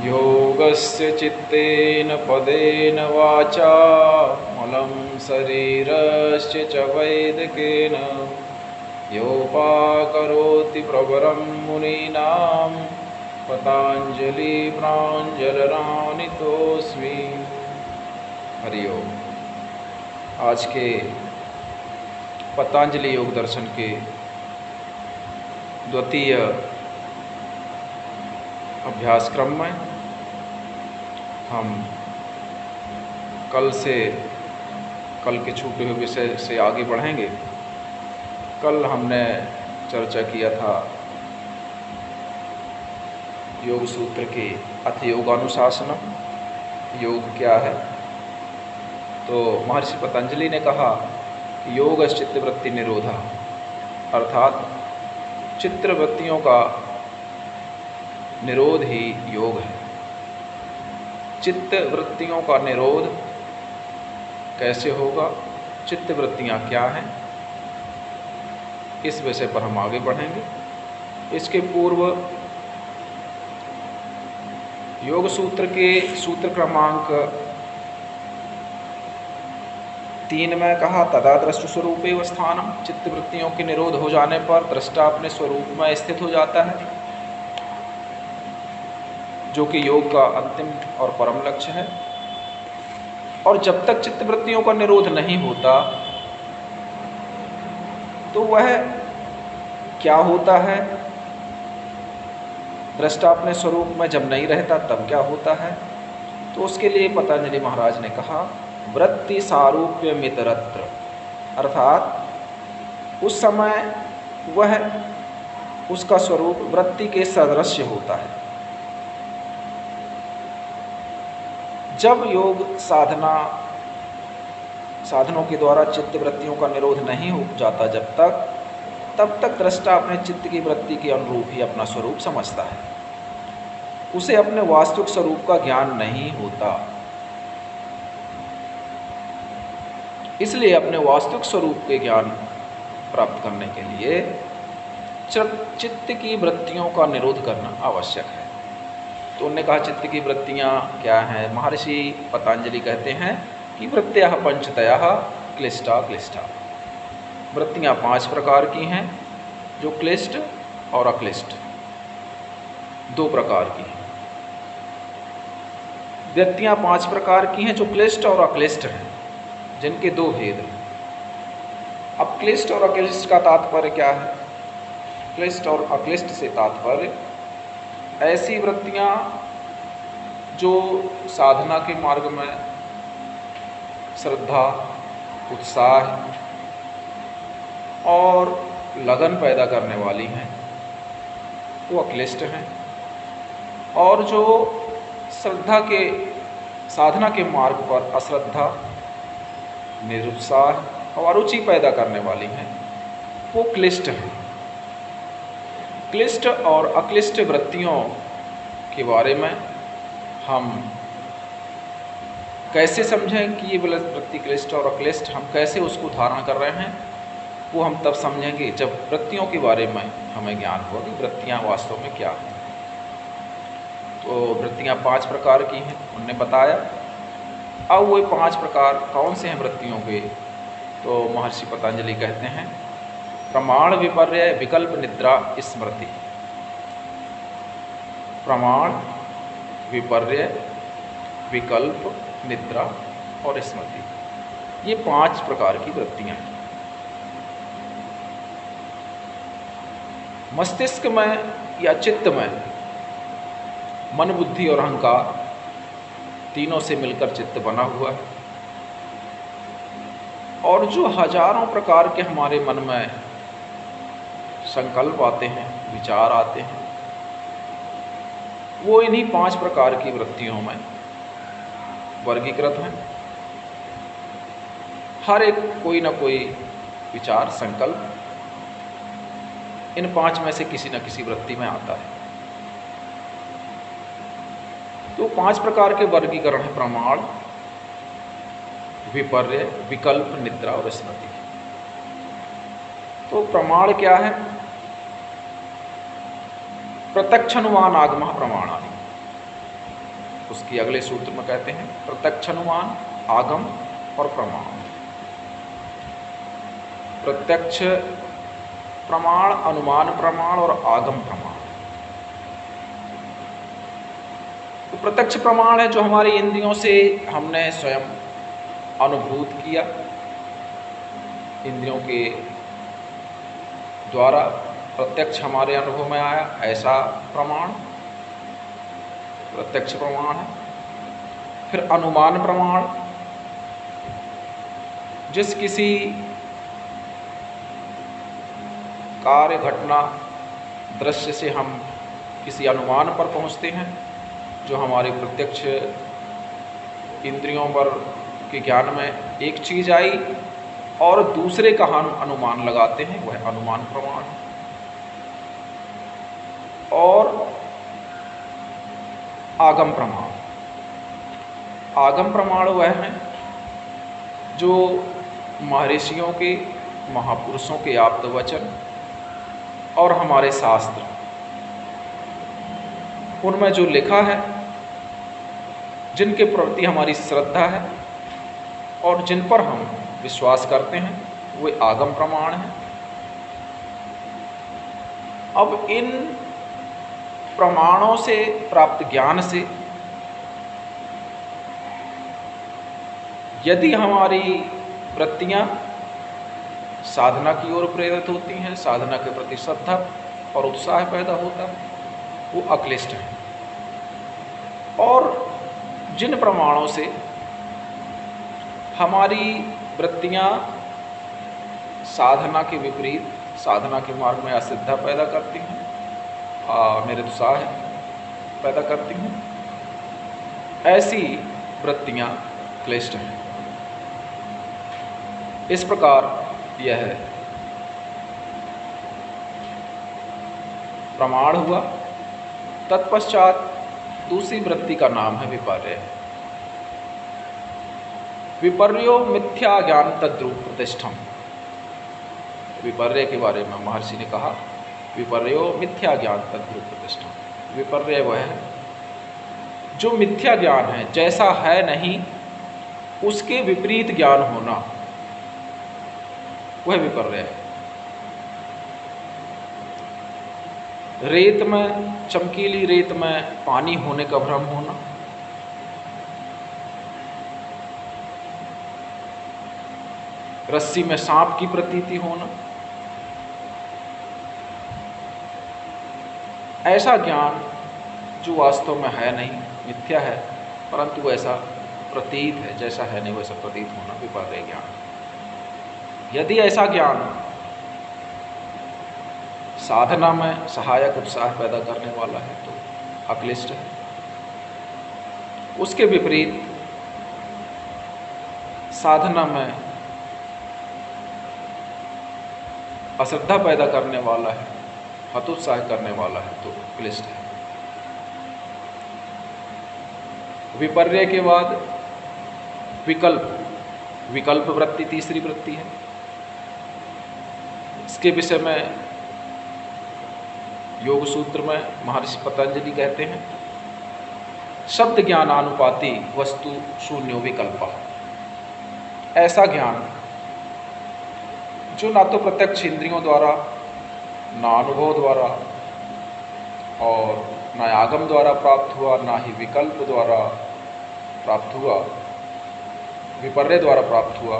योगस्य चित्तेन पदेन वाचा मलं शरीरस्य च वैदिकेन योपाकरोति प्रवरं मुनीनां पतंजलि प्राञ्जलरानितोऽस्मि। हरि ओम। आज के पतंजलि योग दर्शन के द्वितीय अभ्यास क्रम में हम कल के छूटे हुए विषय से आगे बढ़ेंगे। कल हमने चर्चा किया था योग सूत्र के अथ योगानुशासनम, योग क्या है। तो महर्षि पतंजलि ने कहा कि योग चित्तवृत्ति निरोधा, अर्थात चित्तवृत्तियों का निरोध ही योग है। चित्तवृत्तियों का निरोध कैसे होगा, चित्तवृत्तियाँ क्या हैं, इस विषय पर हम आगे बढ़ेंगे। इसके पूर्व योग सूत्र के सूत्र क्रमांक 3 में कहा तदा दृष्टि स्वरूपे स्थानम, चित्तवृत्तियों के निरोध हो जाने पर दृष्टा अपने स्वरूप में स्थित हो जाता है, जो कि योग का अंतिम और परम लक्ष्य है। और जब तक चित्तवृत्तियों का निरोध नहीं होता तो वह क्या होता है, दृष्टा अपने स्वरूप में जब नहीं रहता तब क्या होता है। तो उसके लिए पतंजलि महाराज ने कहा वृत्ति सारूप्य मितरत्र, अर्थात उस समय वह उसका स्वरूप वृत्ति के सदृश्य होता है। जब योग साधनों के द्वारा चित्त वृत्तियों का निरोध नहीं हो जाता तब तक दृष्टा अपने चित्त की वृत्ति के अनुरूप ही अपना स्वरूप समझता है, उसे अपने वास्तविक स्वरूप का ज्ञान नहीं होता। इसलिए अपने वास्तविक स्वरूप के ज्ञान प्राप्त करने के लिए चित्त की वृत्तियों का निरोध करना आवश्यक है। तो उन्होंने कहा चित्त की वृत्तियाँ क्या हैं। महर्षि पतंजलि कहते हैं कि वृत्तयः पंचतयः क्लिष्टा क्लिष्टा, वृत्तियाँ 5 प्रकार की हैं, जो क्लिष्ट और अक्लिष्ट 2 प्रकार की हैं। वृत्तियाँ 5 प्रकार की हैं जो क्लिष्ट और अक्लिष्ट हैं, जिनके 2 भेद हैं। अब क्लिष्ट और अक्लिष्ट का तात्पर्य क्या है। क्लिष्ट और अक्लिष्ट से तात्पर्य ऐसी वृत्तियाँ जो साधना के मार्ग में श्रद्धा, उत्साह और लगन पैदा करने वाली हैं, वो अक्लिष्ट हैं। और जो साधना के मार्ग पर अश्रद्धा, निरुत्साह और अरुचि पैदा करने वाली हैं, वो क्लिष्ट हैं। क्लिष्ट और अक्लिष्ट वृत्तियों के बारे में हम कैसे समझें कि ये वृत्ति क्लिष्ट और अक्लिष्ट, हम कैसे उसको धारण कर रहे हैं, वो हम तब समझेंगे जब वृत्तियों के बारे में हमें ज्ञान होगा कि वृत्तियाँ वास्तव में क्या हैं। तो वृत्तियाँ 5 प्रकार की हैं उन्होंने बताया। अब वो 5 प्रकार कौन से हैं वृत्तियों के, तो महर्षि पतंजलि कहते हैं प्रमाण, विपर्य, विकल्प, निद्रा, स्मृति। प्रमाण, विपर्य, विकल्प, निद्रा और स्मृति, ये 5 प्रकार की वृत्तियाँ हैं। मस्तिष्क में या चित्त में मन, बुद्धि और अहंकार तीनों से मिलकर चित्त बना हुआ है। और जो हजारों प्रकार के हमारे मन में संकल्प आते हैं, विचार आते हैं, वो इन्हीं 5 प्रकार की वृत्तियों में वर्गीकृत हैं। हर एक कोई ना कोई विचार, संकल्प इन 5 में से किसी न किसी वृत्ति में आता है। तो 5 प्रकार के वर्गीकरण है प्रमाण, विपर्य, विकल्प, निद्रा और स्मृति। तो प्रमाण क्या है। प्रत्यक्षानुमान आगमः प्रमाणानि, उसकी अगले सूत्र में कहते हैं प्रत्यक्ष अनुमान, आगम और प्रमाण। प्रत्यक्ष प्रमाण, अनुमान प्रमाण और आगम प्रमाण। तो प्रत्यक्ष प्रमाण है जो हमारी इंद्रियों से हमने स्वयं अनुभूत किया, इंद्रियों के द्वारा प्रत्यक्ष हमारे अनुभव में आया, ऐसा प्रमाण प्रत्यक्ष प्रमाण है। फिर अनुमान प्रमाण, जिस किसी कार्य, घटना, दृश्य से हम किसी अनुमान पर पहुंचते हैं, जो हमारे प्रत्यक्ष इंद्रियों पर के ज्ञान में एक चीज आई और दूसरे का हम अनुमान लगाते हैं, वह अनुमान प्रमाण है। और आगम प्रमाण, आगम प्रमाण वह है जो महर्षियों के, महापुरुषों के आप्त वचन और हमारे शास्त्र, उनमें जो लिखा है, जिनके प्रति हमारी श्रद्धा है और जिन पर हम विश्वास करते हैं, वे आगम प्रमाण है। अब इन प्रमाणों से प्राप्त ज्ञान से यदि हमारी वृत्तियां साधना की ओर प्रेरित होती हैं, साधना के प्रति श्रद्धा और उत्साह पैदा होता है, वो अक्लिष्ट है। और जिन प्रमाणों से हमारी वृत्तियां साधना के विपरीत, साधना के मार्ग में अश्रद्धा पैदा करती हैं, निरुत्साह पैदा करती हैं, ऐसी वृत्तियां क्लिष्ट हैं। इस प्रकार यह प्रमाण हुआ। तत्पश्चात दूसरी वृत्ति का नाम है विपर्य। विपर्यो मिथ्या ज्ञान तद्रूप प्रतिष्ठम। विपर्य के बारे में महर्षि ने कहा, विपर्यो मिथ्या ज्ञान तद्रूप प्रतिष्ठम। विपर्य वह है जो मिथ्या ज्ञान है, जैसा है नहीं उसके विपरीत ज्ञान होना, वह विपर्य है। रेत में, चमकीली रेत में पानी होने का भ्रम होना, रस्सी में सांप की प्रतीति होना, ऐसा ज्ञान जो वास्तव में है नहीं, मिथ्या है, परंतु ऐसा प्रतीत है, जैसा है नहीं वैसा प्रतीत होना, विपर्य ज्ञान। यदि ऐसा ज्ञान साधना में सहायक उत्साह पैदा करने वाला है तो अक्लिष्ट है। उसके विपरीत साधना में अश्रद्धा पैदा करने वाला है, हतोत्साह करने वाला है तो क्लिष्ट है। विपर्य के बाद विकल्प, विकल्प वृत्ति तीसरी वृत्ति है। इसके विषय में योग सूत्र में महर्षि पतंजलि कहते हैं, शब्द ज्ञानानुपाति वस्तु शून्यो विकल्प। ऐसा ज्ञान जो ना तो प्रत्यक्ष इंद्रियों द्वारा, ना अनुभव द्वारा और ना आगम द्वारा प्राप्त हुआ, ना ही विकल्प द्वारा प्राप्त हुआ, विपर्य द्वारा प्राप्त हुआ,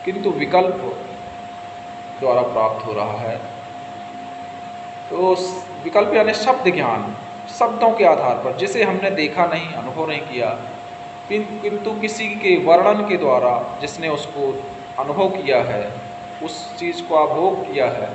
किंतु विकल्प द्वारा प्राप्त हो रहा है। तो विकल्प यानी शब्द ज्ञान, शब्दों के आधार पर, जिसे हमने देखा नहीं, अनुभव नहीं किया, किंतु किसी के वर्णन के द्वारा जिसने उसको अनुभव किया है, उस चीज़ को अभोग किया है,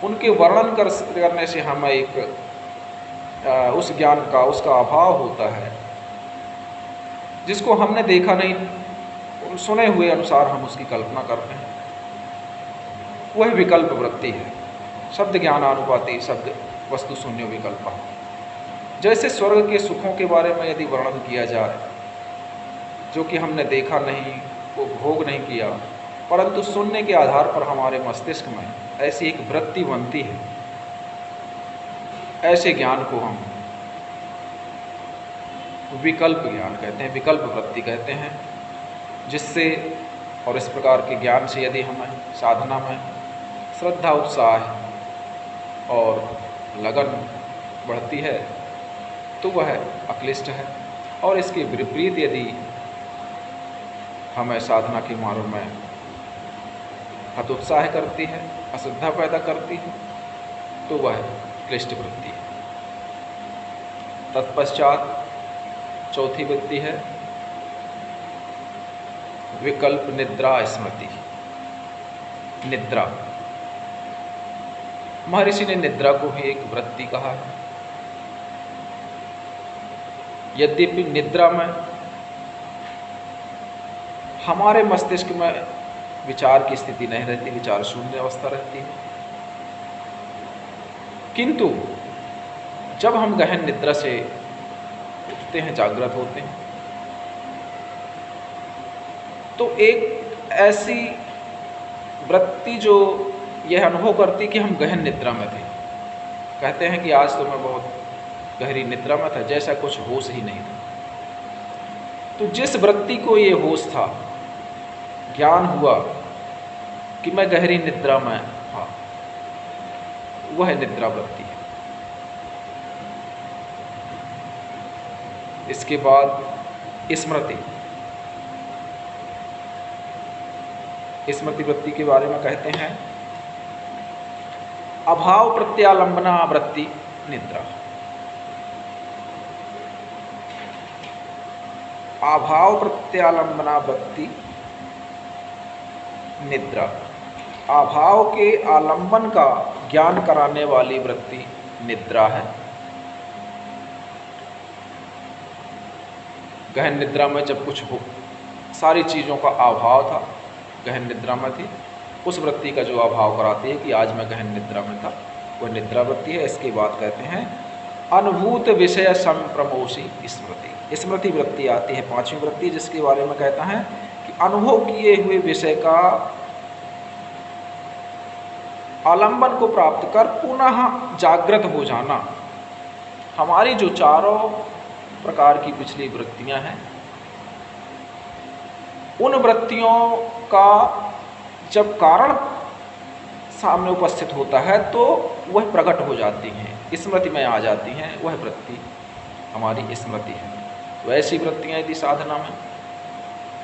उनके वर्णन करने से हमें एक उस ज्ञान का, उसका अभाव होता है, जिसको हमने देखा नहीं, सुने हुए अनुसार हम उसकी कल्पना करते हैं, वह विकल्प वृत्ति है। शब्द ज्ञानानुपाति शब्द वस्तु शून्य विकल्प। जैसे स्वर्ग के सुखों के बारे में यदि वर्णन किया जाए, जो कि हमने देखा नहीं, वो भोग नहीं किया, परंतु सुनने के आधार पर हमारे मस्तिष्क में ऐसी एक वृत्ति बनती है, ऐसे ज्ञान को हम विकल्प ज्ञान कहते हैं, विकल्प वृत्ति कहते हैं, जिससे और इस प्रकार के ज्ञान से यदि हमें साधना में श्रद्धा, उत्साह और लगन बढ़ती है तो वह अक्लिष्ट है। और इसके विपरीत यदि हमें साधना के मार्ग में हतोत्साह करती है, अश्रद्धा पैदा करती है, तो वह क्लिष्ट वृत्ति है। तत्पश्चात चौथी वृत्ति है विकल्प निद्रा स्मृति। निद्रा, महर्षि ने निद्रा को भी एक वृत्ति कहा है। यद्यपि निद्रा में हमारे मस्तिष्क में विचार की स्थिति नहीं रहती, विचार शून्य अवस्था रहती है, किंतु जब हम गहन निद्रा से उठते हैं, जागृत होते हैं, तो एक ऐसी वृत्ति जो यह अनुभव करती कि हम गहन निद्रा में थे। कहते हैं कि आज तो मैं बहुत गहरी निद्रा में था, जैसा कुछ होश ही नहीं था। तो जिस वृत्ति को ये होश था, ज्ञान हुआ कि मैं गहरी निद्रा में था, वह निद्रा वृत्ति है। इसके बाद स्मृति। स्मृति वृत्ति के बारे में कहते हैं अभाव प्रत्यालंबना वृत्ति निद्रा। अभाव प्रत्यालंबना वृत्ति निद्रा, अभाव के आलंबन का ज्ञान कराने वाली वृत्ति निद्रा है। गहन निद्रा में जब कुछ हो, सारी चीज़ों का अभाव था, गहन निद्रा में थी, उस वृत्ति का जो अभाव कराती है कि आज मैं गहन निद्रा में था, वह निद्रा वृत्ति है। इसके बाद कहते हैं अनुभूत विषय संप्रमोशी स्मृति। स्मृति वृत्ति आती है, पांचवी वृत्ति, जिसके बारे में कहता है कि अनुभव किए हुए विषय का आलंबन को प्राप्त कर पुनः जागृत हो जाना। हमारी जो चारों प्रकार की पिछली वृत्तियां हैं, उन वृत्तियों का जब कारण सामने उपस्थित होता है तो वह प्रकट हो जाती हैं, स्मृति में आ जाती हैं, वह वृत्ति हमारी स्मृति है। तो ऐसी वृत्तियां यदि साधना में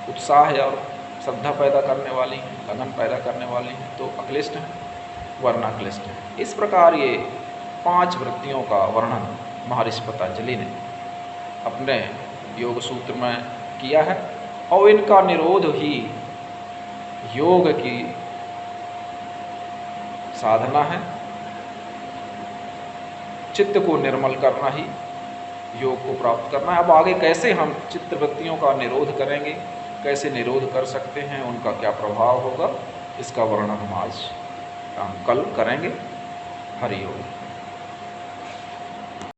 उत्साह और श्रद्धा पैदा करने वाली हैं, लगन पैदा करने वाली हैं, तो अक्लिष्ट हैं, वरना क्लिष्ट है। इस प्रकार ये 5 वृत्तियों का वर्णन महर्षि पतंजलि ने अपने योग सूत्र में किया है, और इनका निरोध ही योग की साधना है। चित्त को निर्मल करना ही योग को प्राप्त करना है। अब आगे कैसे हम चित्त वृत्तियों का निरोध करेंगे, कैसे निरोध कर सकते हैं, उनका क्या प्रभाव होगा, इसका वर्णन हम आज कल करेंगे। हरि ओम।